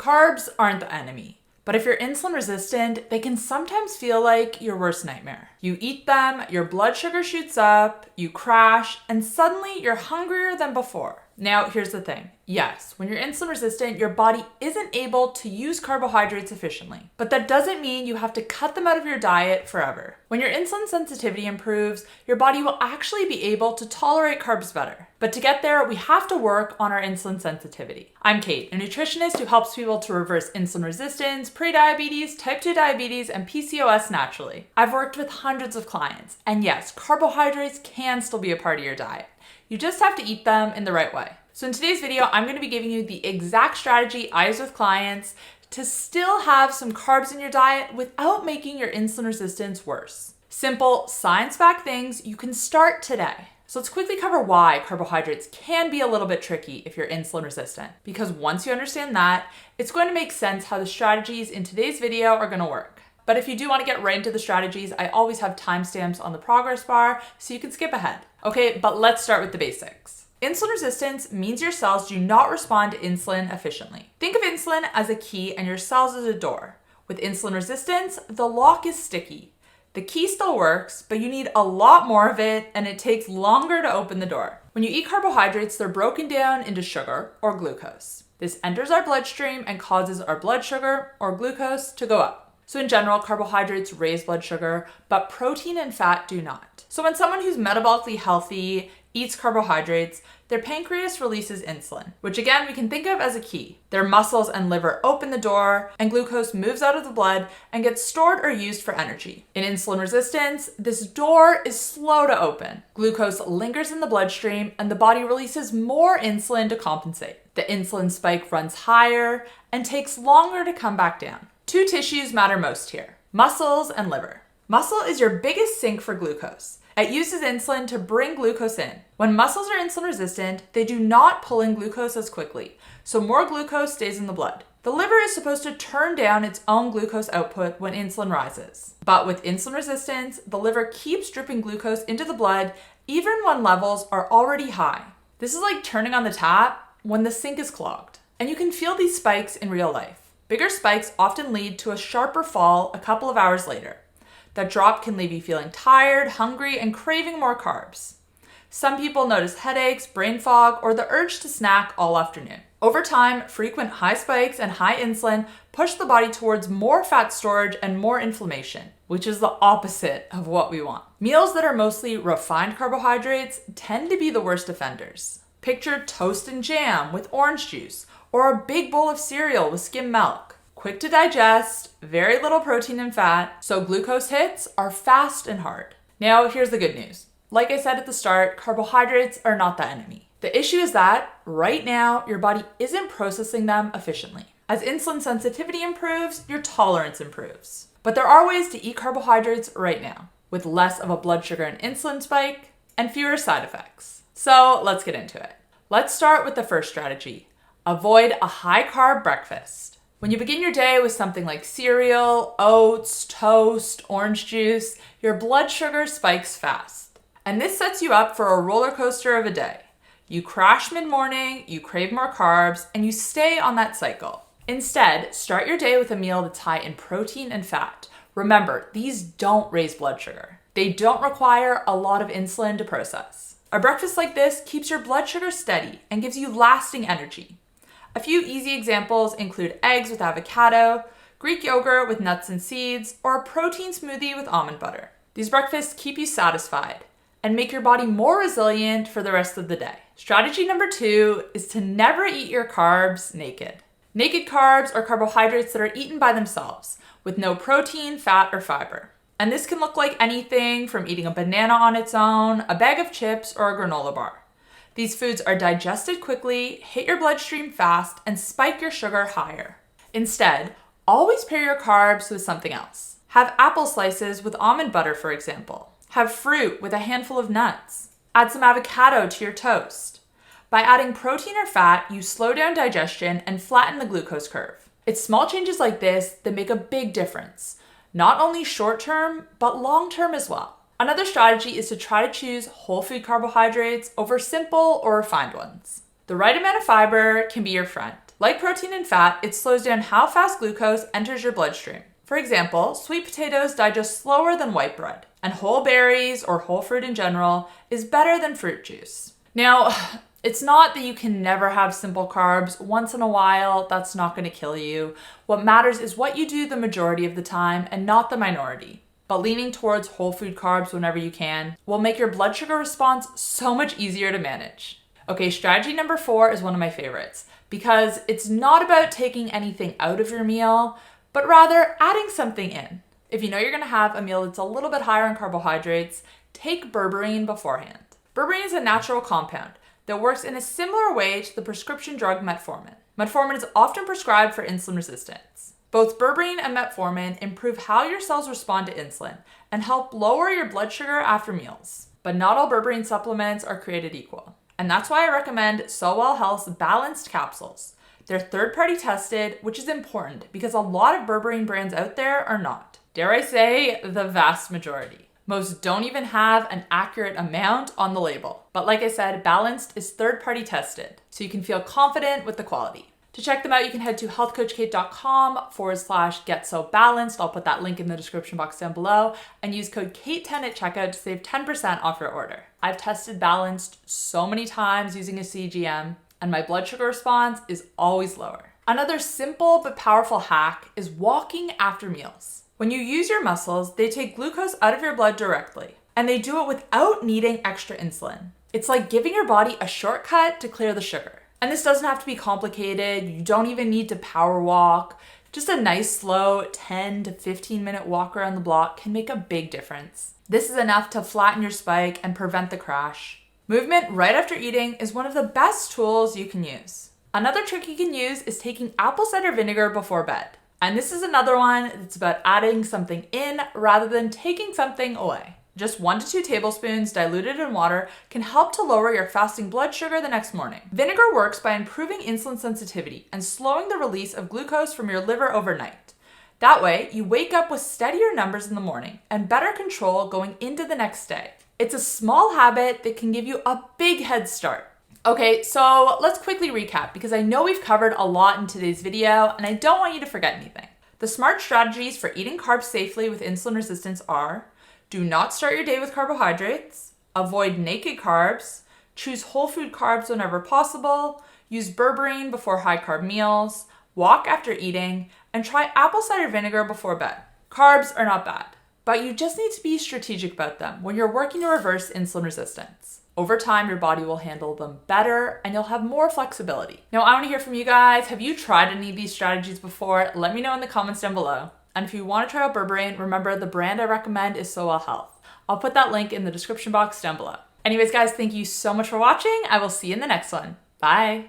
Carbs aren't the enemy, but if you're insulin resistant, they can sometimes feel like your worst nightmare. You eat them, your blood sugar shoots up, you crash, and suddenly you're hungrier than before. Now, here's the thing. Yes, when you're insulin resistant, your body isn't able to use carbohydrates efficiently, but that doesn't mean you have to cut them out of your diet forever. When your insulin sensitivity improves, your body will actually be able to tolerate carbs better. But to get there, we have to work on our insulin sensitivity. I'm Kait, a nutritionist who helps people to reverse insulin resistance, prediabetes, type 2 diabetes, and PCOS naturally. I've worked with hundreds of clients, and yes, carbohydrates can still be a part of your diet. You just have to eat them in the right way. So in today's video, I'm going to be giving you the exact strategy I use with clients to still have some carbs in your diet without making your insulin resistance worse. Simple, science-backed things you can start today. So let's quickly cover why carbohydrates can be a little bit tricky if you're insulin resistant. Because once you understand that, it's going to make sense how the strategies in today's video are going to work. But if you do want to get right into the strategies, I always have timestamps on the progress bar so you can skip ahead. Okay, but let's start with the basics. Insulin resistance means your cells do not respond to insulin efficiently. Think of insulin as a key and your cells as a door. With insulin resistance, the lock is sticky. The key still works, but you need a lot more of it and it takes longer to open the door. When you eat carbohydrates, they're broken down into sugar or glucose. This enters our bloodstream and causes our blood sugar or glucose to go up. So in general, carbohydrates raise blood sugar, but protein and fat do not. So when someone who's metabolically healthy eats carbohydrates, their pancreas releases insulin, which again we can think of as a key. Their muscles and liver open the door, and glucose moves out of the blood and gets stored or used for energy. In insulin resistance, this door is slow to open. Glucose lingers in the bloodstream, and the body releases more insulin to compensate. The insulin spike runs higher and takes longer to come back down. Two tissues matter most here: muscles and liver. Muscle is your biggest sink for glucose. It uses insulin to bring glucose in. When muscles are insulin resistant, they do not pull in glucose as quickly, so more glucose stays in the blood. The liver is supposed to turn down its own glucose output when insulin rises. But with insulin resistance, the liver keeps dripping glucose into the blood even when levels are already high. This is like turning on the tap when the sink is clogged. And you can feel these spikes in real life. Bigger spikes often lead to a sharper fall a couple of hours later. That drop can leave you feeling tired, hungry, and craving more carbs. Some people notice headaches, brain fog, or the urge to snack all afternoon. Over time, frequent high spikes and high insulin push the body towards more fat storage and more inflammation, which is the opposite of what we want. Meals that are mostly refined carbohydrates tend to be the worst offenders. Picture toast and jam with orange juice, or a big bowl of cereal with skim milk. Quick to digest, very little protein and fat, so glucose hits are fast and hard. Now, here's the good news. Like I said at the start, carbohydrates are not the enemy. The issue is that, right now, your body isn't processing them efficiently. As insulin sensitivity improves, your tolerance improves. But there are ways to eat carbohydrates right now, with less of a blood sugar and insulin spike, and fewer side effects. So let's get into it. Let's start with the first strategy. Avoid a high-carb breakfast. When you begin your day with something like cereal, oats, toast, orange juice, your blood sugar spikes fast. And this sets you up for a roller coaster of a day. You crash mid-morning, you crave more carbs, and you stay on that cycle. Instead, start your day with a meal that's high in protein and fat. Remember, these don't raise blood sugar. They don't require a lot of insulin to process. A breakfast like this keeps your blood sugar steady and gives you lasting energy. A few easy examples include eggs with avocado, Greek yogurt with nuts and seeds, or a protein smoothie with almond butter. These breakfasts keep you satisfied and make your body more resilient for the rest of the day. Strategy number 2 is to never eat your carbs naked. Naked carbs are carbohydrates that are eaten by themselves, with no protein, fat, or fiber. And this can look like anything from eating a banana on its own, a bag of chips, or a granola bar. These foods are digested quickly, hit your bloodstream fast, and spike your sugar higher. Instead, always pair your carbs with something else. Have apple slices with almond butter, for example. Have fruit with a handful of nuts. Add some avocado to your toast. By adding protein or fat, you slow down digestion and flatten the glucose curve. It's small changes like this that make a big difference, not only short-term, but long-term as well. Another strategy is to try to choose whole food carbohydrates over simple or refined ones. The right amount of fiber can be your friend. Like protein and fat, it slows down how fast glucose enters your bloodstream. For example, sweet potatoes digest slower than white bread, and whole berries or whole fruit in general is better than fruit juice. Now, it's not that you can never have simple carbs. Once in a while, that's not going to kill you. What matters is what you do the majority of the time and not the minority. But leaning towards whole food carbs whenever you can will make your blood sugar response so much easier to manage. Okay, strategy number 4 is one of my favorites because it's not about taking anything out of your meal, but rather adding something in. If you know you're going to have a meal that's a little bit higher in carbohydrates, take berberine beforehand. Berberine is a natural compound that works in a similar way to the prescription drug metformin. Metformin is often prescribed for insulin resistance. Both berberine and metformin improve how your cells respond to insulin and help lower your blood sugar after meals. But not all berberine supplements are created equal. And that's why I recommend SoWell Health's balanced capsules. They're third-party tested, which is important because a lot of berberine brands out there are not. Dare I say, the vast majority. Most don't even have an accurate amount on the label. But like I said, balanced is third-party tested, so you can feel confident with the quality. To check them out, you can head to healthcoachkait.com/getsobalanced. I'll put that link in the description box down below and use code KAIT10 at checkout to save 10% off your order. I've tested balanced so many times using a CGM, and my blood sugar response is always lower. Another simple but powerful hack is walking after meals. When you use your muscles, they take glucose out of your blood directly, and they do it without needing extra insulin. It's like giving your body a shortcut to clear the sugar. And this doesn't have to be complicated. You don't even need to power walk. Just a nice slow 10 to 15 minute walk around the block can make a big difference. This is enough to flatten your spike and prevent the crash. Movement right after eating is one of the best tools you can use. Another trick you can use is taking apple cider vinegar before bed. And this is another one that's about adding something in rather than taking something away. Just 1 to 2 tablespoons diluted in water can help to lower your fasting blood sugar the next morning. Vinegar works by improving insulin sensitivity and slowing the release of glucose from your liver overnight. That way, you wake up with steadier numbers in the morning and better control going into the next day. It's a small habit that can give you a big head start. Okay, so let's quickly recap because I know we've covered a lot in today's video and I don't want you to forget anything. The smart strategies for eating carbs safely with insulin resistance are: do not start your day with carbohydrates, avoid naked carbs, choose whole food carbs whenever possible, use berberine before high carb meals, walk after eating, and try apple cider vinegar before bed. Carbs are not bad, but you just need to be strategic about them when you're working to reverse insulin resistance. Over time, your body will handle them better and you'll have more flexibility. Now, I want to hear from you guys. Have you tried any of these strategies before? Let me know in the comments down below. And if you want to try out berberine, remember the brand I recommend is SoWell Health. I'll put that link in the description box down below. Anyways, guys, thank you so much for watching. I will see you in the next one. Bye.